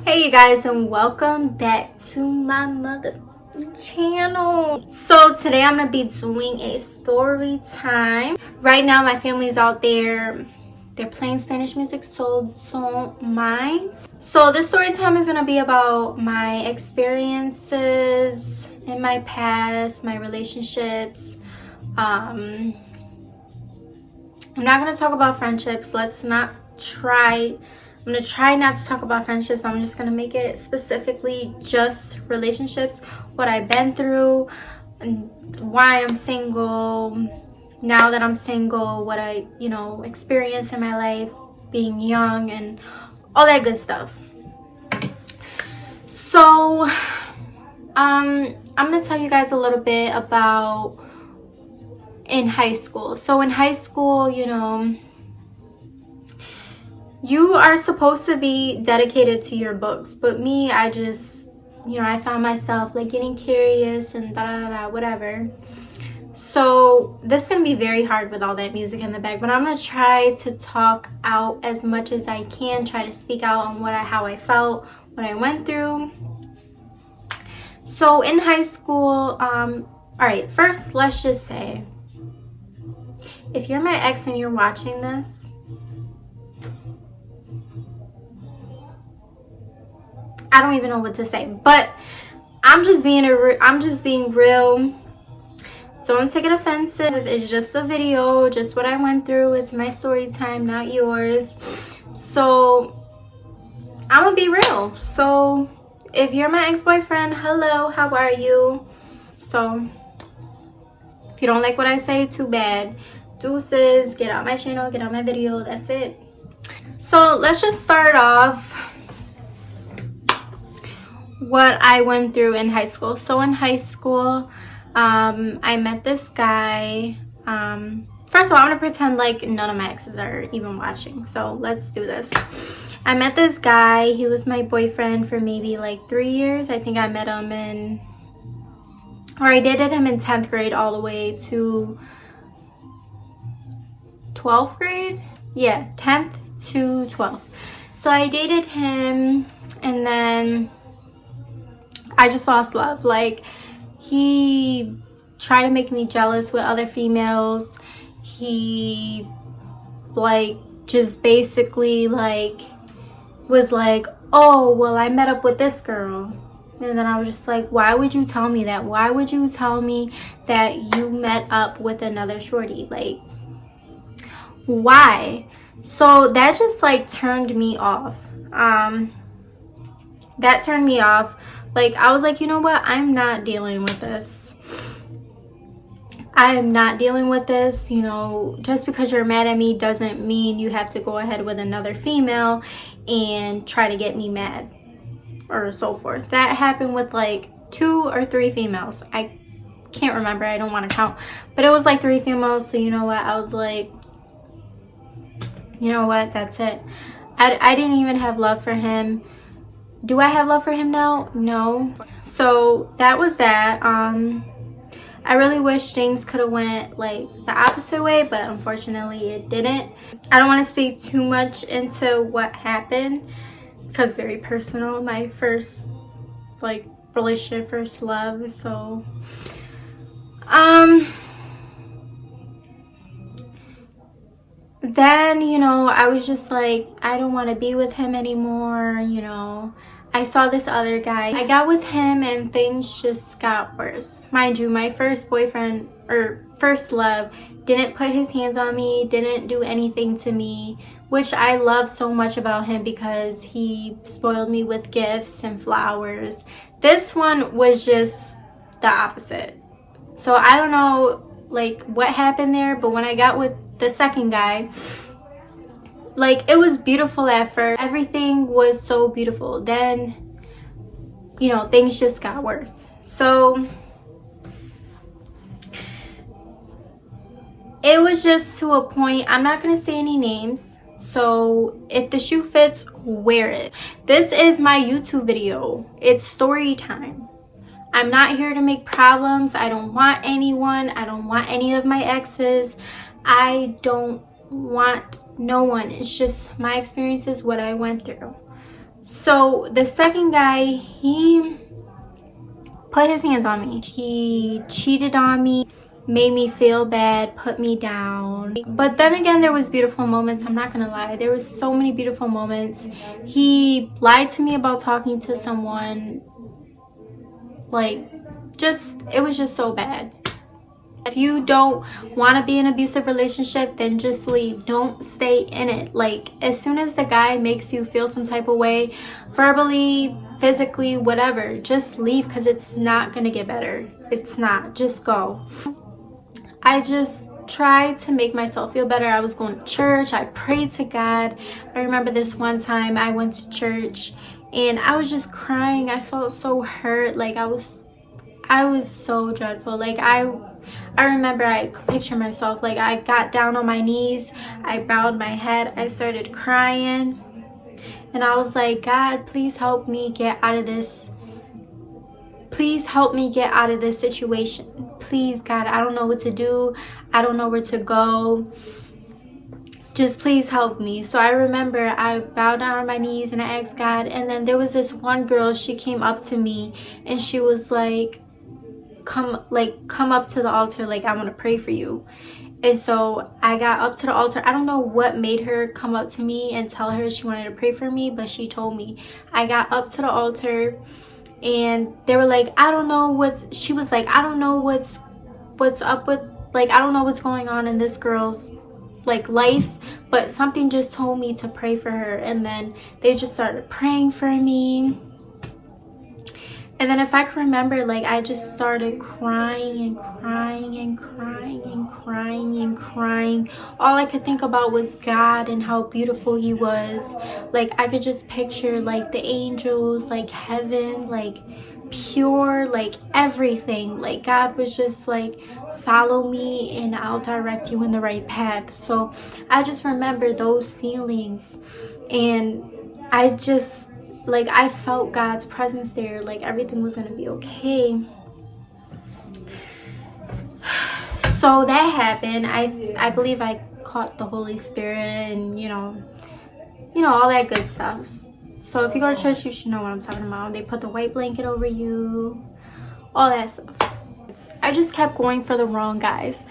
Hey you guys, and welcome back to my mother channel. So today I'm gonna be doing a story time. Right now my family's out there, they're playing Spanish music, so don't mind. So this story time is gonna be about my experiences in my past, my relationships. I'm not gonna talk about friendships. I'm gonna try not to talk about friendships. I'm just gonna make it specifically just relationships, what I've been through, and why I'm single, now that I'm single, what I, experienced in my life being young and all that good stuff. So, I'm gonna tell you guys a little bit about in high school. So in high school, you are supposed to be dedicated to your books, but me, I just, I found myself like getting curious and whatever. So this is gonna be very hard with all that music in the back, but I'm gonna try to talk out as much as I can, try to speak out on how I felt, what I went through. So in high school, all right, first let's just say, if you're my ex and you're watching this, I don't even know what to say, but I'm just being real. Don't take it offensive. It's just a video, just what I went through. It's my story time, not yours. So I'm gonna be real. So if you're my ex-boyfriend, hello, how are you? So if you don't like what I say, too bad. Deuces, get out my channel, get out my video, that's it. So let's just start off what I went through in high school. So in high school, I met this guy. First of all, I'm gonna pretend like none of my exes are even watching, so let's do this. I met this guy. He was my boyfriend for maybe like 3 years. I think I met him I dated him in 10th grade all the way to 12th grade. Yeah, 10th to 12th. So I dated him, and then I just lost love. Like, he tried to make me jealous with other females. He just basically was like, oh, well, I met up with this girl. And then I was just like, why would you tell me that? Why would you tell me that you met up with another shorty? Like, why? So that just turned me off. That turned me off. Like, I was like, you know what? I'm not dealing with this. I am not dealing with this. Just because you're mad at me doesn't mean you have to go ahead with another female and try to get me mad or so forth. That happened with 2 or 3 females. I can't remember. I don't want to count. But it was 3 females. So you know what? I was like, you know what? That's it. I didn't even have love for him. Do I have love for him now? No. So that was that. I really wish things could have went the opposite way, but unfortunately it didn't. I don't want to speak too much into what happened because very personal. My first relationship, first love. So then I was just like, I don't want to be with him anymore. I saw this other guy. I got with him and things just got worse. Mind you, my first boyfriend or first love didn't put his hands on me, didn't do anything to me, which I love so much about him because he spoiled me with gifts and flowers. This one was just the opposite. So I don't know what happened there, but when I got with the second guy, it was beautiful at first. Everything was so beautiful. Then, things just got worse. So it was just to a point. I'm not going to say any names. So if the shoe fits, wear it. This is my YouTube video. It's story time. I'm not here to make problems. I don't want anyone. I don't want any of my exes. I don't want no one. It's just my experiences, what I went through. So the second guy, he put his hands on me. He cheated on me, made me feel bad, put me down. But then again, there was beautiful moments. I'm not gonna lie, there was so many beautiful moments. He lied to me about talking to someone. Like, it was just so bad. If you don't want to be in an abusive relationship, then just leave. Don't stay in it. Like, as soon as the guy makes you feel some type of way, verbally, physically, whatever, just leave, because it's not gonna get better. It's not. Just go. I just tried to make myself feel better. I was going to church. I prayed to God. I remember this one time I went to church and I was just crying. I felt so hurt. Like, I was so dreadful. Like, I remember, I could picture myself, like, I got down on my knees, I bowed my head, I started crying, and I was like, God, please help me get out of this. Please help me get out of this situation. Please, God, I don't know what to do. I don't know where to go. Just please help me. So I remember I bowed down on my knees and I asked God, and then there was this one girl, she came up to me and she was like, come up to the altar, like, I want to pray for you. And so I got up to the altar. I don't know what made her come up to me and tell her she wanted to pray for me, but she told me. I got up to the altar and they were like, I don't know she was like, I don't know what's up with, like, I don't know what's going on in this girl's, like, life, but something just told me to pray for her. And then they just started praying for me. And then if I can remember, like, I just started crying and crying and crying and crying and crying. All I could think about was God and how beautiful he was. Like, I could just picture, like, the angels, like, heaven, like, pure, like, everything. Like, God was just like, follow me and I'll direct you in the right path. So I just remember those feelings, and I just, like, I felt God's presence there, like everything was gonna be okay. So that happened. I believe I caught the Holy Spirit and you know all that good stuff. So if you go to church, you should know what I'm talking about. They put the white blanket over you, all that stuff. I just kept going for the wrong guys.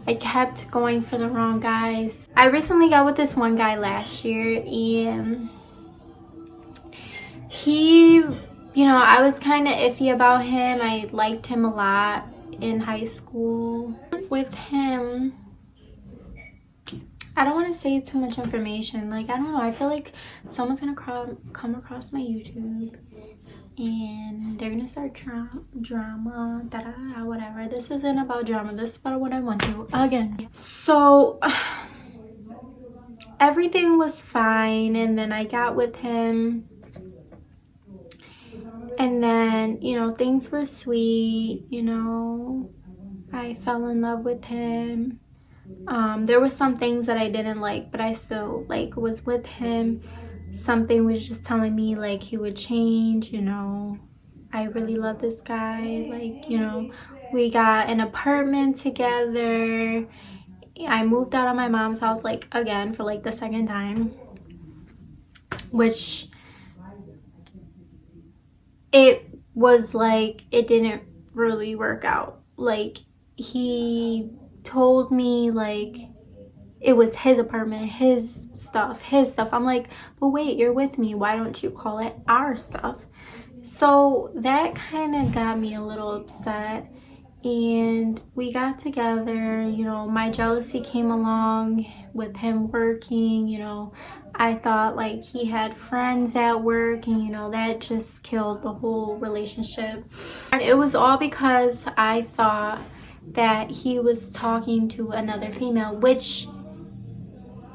I kept going for the wrong guys. I recently got with this one guy last year, and he, I was kind of iffy about him. I liked him a lot in high school. With him, I don't want to say too much information. Like, I don't know. I feel like someone's going to come across my YouTube and they're going to start drama, whatever. This isn't about drama. This is about what I want to. Again. So, everything was fine. And then I got with him. And then, things were sweet. I fell in love with him. There were some things that I didn't like, but I still, like, was with him. Something was just telling me, like, he would change. I really love this guy. Like, we got an apartment together. I moved out of my mom's house, like, again, for, like, the second time, which it was like, it didn't really work out. Like, he told me, like, it was his apartment, his stuff. I'm like, but wait, you're with me, why don't you call it our stuff? So that kind of got me a little upset, and we got together. My jealousy came along with him working. I thought, like, he had friends at work, and that just killed the whole relationship. And it was all because I thought that he was talking to another female, which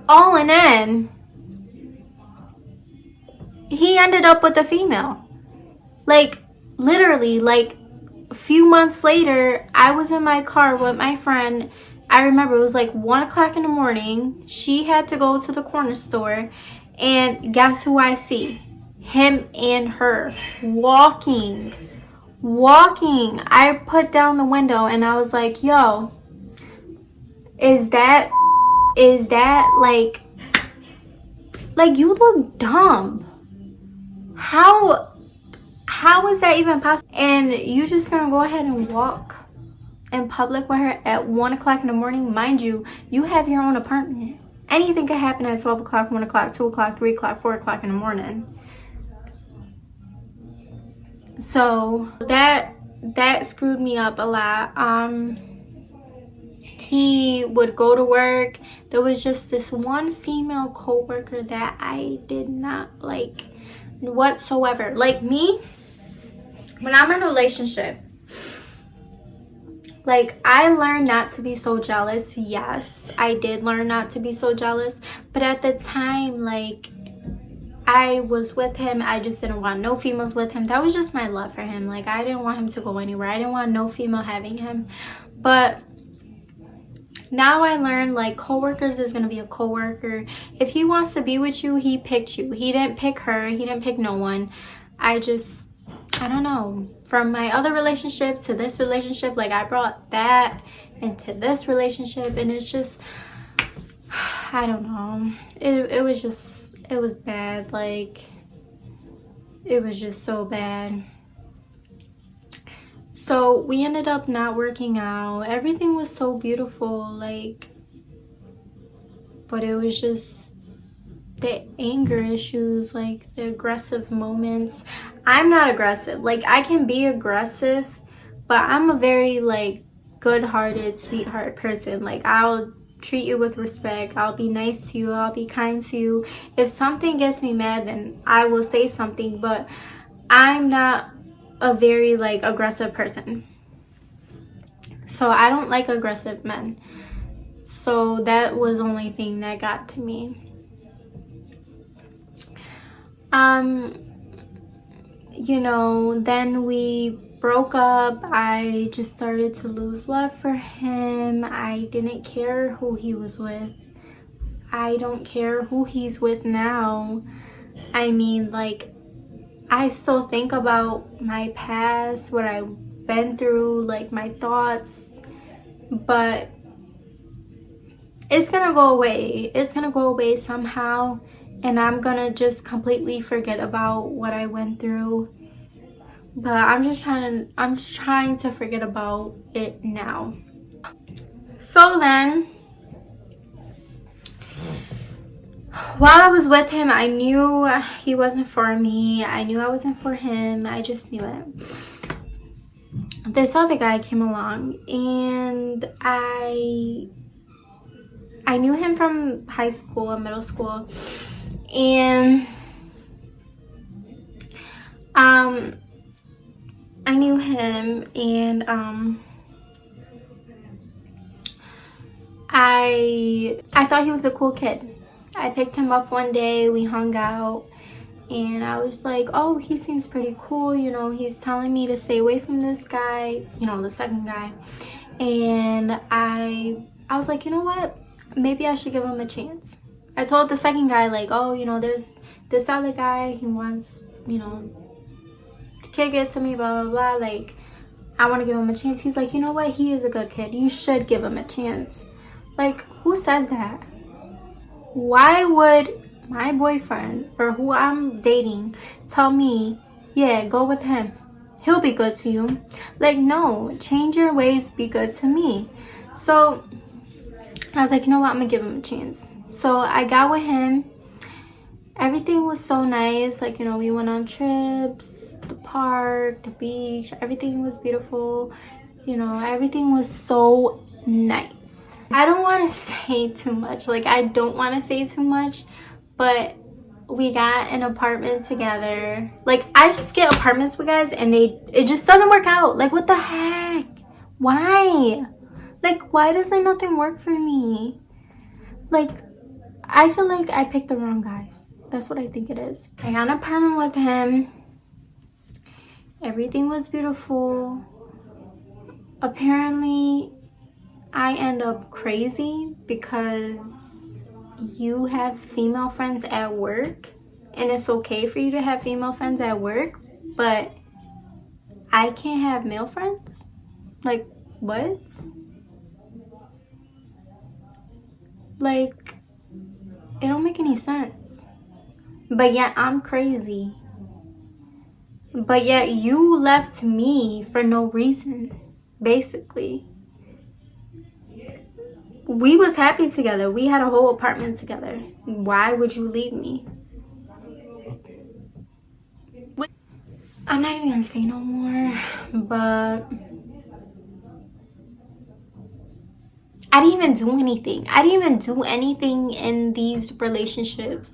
all in end, he ended up with a female. Like, literally, like, a few months later, I was in my car with my friend. I remember it was like 1 o'clock in the morning. She had to go to the corner store, and guess who I see? Him and her walking. I put down the window and I was like, yo, is that is that like you look dumb. How is that even possible? And you just gonna go ahead and walk in public with her at 1 o'clock in the morning? Mind you, you have your own apartment. Anything could happen at 12 o'clock, 1 o'clock, 2 o'clock, 3 o'clock, 4 o'clock in the morning. So that screwed me up a lot. He would go to work. There was just this one female co-worker that I did not like whatsoever. Like me, when I'm in a relationship, like, I learned not to be so jealous. Yes, I did learn not to be so jealous. But at the time, like, I was with him. I just didn't want no females with him. That was just my love for him. Like, I didn't want him to go anywhere. I didn't want no female having him. But now I learned, like, coworkers is going to be a coworker. If he wants to be with you, he picked you. He didn't pick her. He didn't pick no one. I don't know. From my other relationship to this relationship, like, I brought that into this relationship, and it's just, I don't know. It was bad. Like, it was just so bad. So we ended up not working out. Everything was so beautiful, like, but it was just the anger issues, like the aggressive moments. I'm not aggressive. Like, I can be aggressive, but I'm a very, like, good-hearted, sweetheart person. Like, I'll treat you with respect. I'll be nice to you. I'll be kind to you. If something gets me mad, then I will say something, but I'm not a very, like, aggressive person. So I don't like aggressive men. So that was the only thing that got to me. You know, then we broke up. I just started to lose love for him. I didn't care who he was with. I don't care who he's with now. I mean, like, I still think about my past, what I've been through, like, my thoughts, but it's gonna go away. It's gonna go away somehow, and I'm gonna just completely forget about what I went through. But I'm just trying to forget about it now. So then, while I was with him, I knew he wasn't for me. I knew I wasn't for him. I just knew it. This other guy came along, and I knew him from high school and middle school, and I knew him, and I thought he was a cool kid. I picked him up one day, we hung out, and I was like, oh, he seems pretty cool, you know, he's telling me to stay away from this guy, you know, the second guy. And I was like, you know what, maybe I should give him a chance. I told the second guy, like, oh, you know, there's this other guy, he wants, you know, to kick it to me, blah blah blah, like, I want to give him a chance. He's like, you know what, he is a good kid, you should give him a chance. Like, who says that? Why would my boyfriend or who I'm dating tell me, yeah, go with him, he'll be good to you? Like, no, change your ways, be good to me. So I was like, you know what, I'm gonna give him a chance. So I got with him. Everything was so nice. Like, you know, we went on trips, the park, the beach, everything was beautiful. You know, everything was so nice. I don't want to say too much. Like, I don't want to say too much, but we got an apartment together. Like, I just get apartments with guys and it just doesn't work out. Like, what the heck? Why? Like, why doesn't nothing work for me? Like, I feel like I picked the wrong guys. That's what I think it is. I got an apartment with him. Everything was beautiful. Apparently, I end up crazy because you have female friends at work, and it's okay for you to have female friends at work, but I can't have male friends? Like, what? Like, it don't make any sense. But yet I'm crazy. But yet you left me for no reason, basically. We was happy together. We had a whole apartment together. Why would you leave me? I'm not even gonna say no more, but I didn't even do anything. I didn't even do anything in these relationships,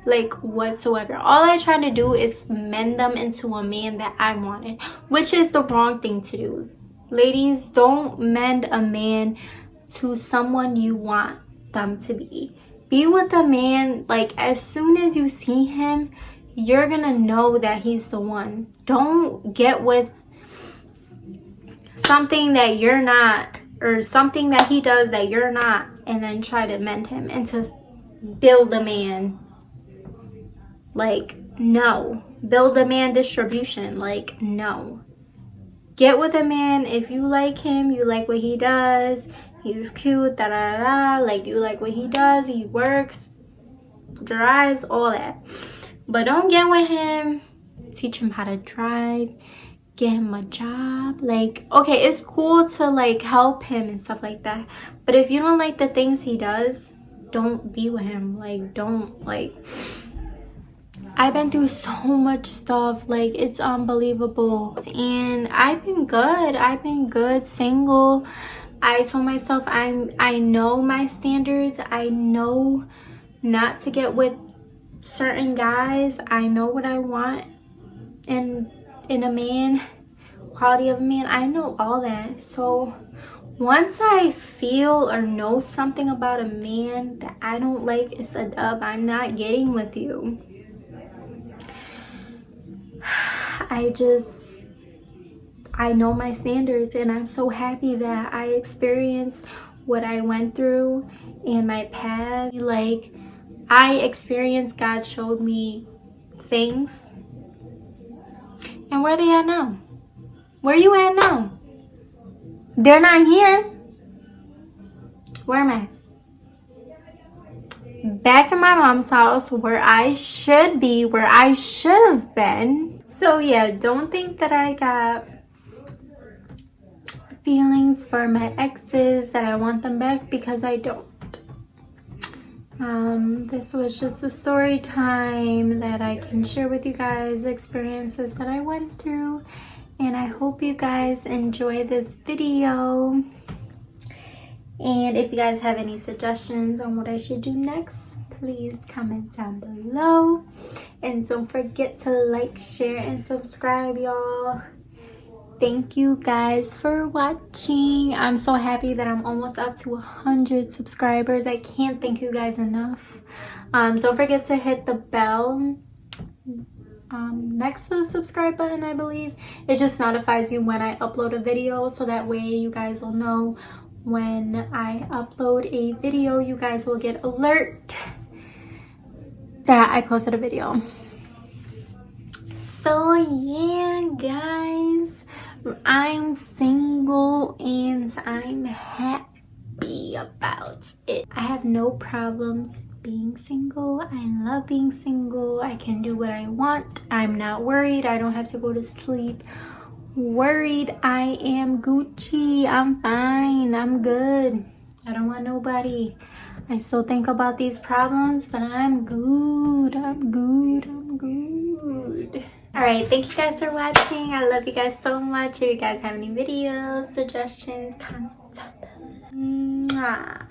like, whatsoever. All I tried to do is mend them into a man that I wanted, which is the wrong thing to do. Ladies, don't mend a man to someone you want them to be. Be with a man, like, as soon as you see him, you're gonna know that he's the one. Don't get with something that you're not, or something that he does that you're not, and then try to mend him and to build a man. Like, no. Build a man distribution. Like, no. Get with a man if you like him, you like what he does, he's cute, da da da, like, you like what he does, he works, drives, all that. But don't get with him, teach him how to drive, get him a job. Like, okay, it's cool to, like, help him and stuff like that, but if you don't like the things he does, don't be with him. Like, don't, like, I've been through so much stuff, like, it's unbelievable. And I've been good single. I told myself I know my standards. I know not to get with certain guys. I know what I want in a man, quality of a man. I know all that. So once I feel or know something about a man that I don't like, it's a dub. I'm not getting with you. I know my standards, and I'm so happy that I experienced what I went through in my past. Like, I experienced, God showed me things. And where they at now? Where you at now? They're not here. Where am I? Back in my mom's house, where I should be, where I should have been. So yeah, don't think that I got feelings for my exes, that I want them back, because I don't. This was just a story time that I can share with you guys, experiences that I went through, and I hope you guys enjoy this video. And if you guys have any suggestions on what I should do next, please comment down below. And don't forget to like, share, and subscribe, y'all. Thank you guys for watching. I'm so happy that I'm almost up to 100 subscribers. I can't thank you guys enough. Don't forget to hit the bell next to the subscribe button, I believe. It just notifies you when I upload a video, so that way you guys will know when I upload a video. You guys will get alert that I posted a video. So yeah, guys, I'm single and I'm happy about it. I have no problems being single. I love being single. I can do what I want. I'm not worried. I don't have to go to sleep worried. I am Gucci. I'm fine. I'm good. I don't want nobody. I still think about these problems, but I'm good. I'm good. I'm good. Alright, thank you guys for watching. I love you guys so much. If you guys have any videos, suggestions, comment down below. Mwah.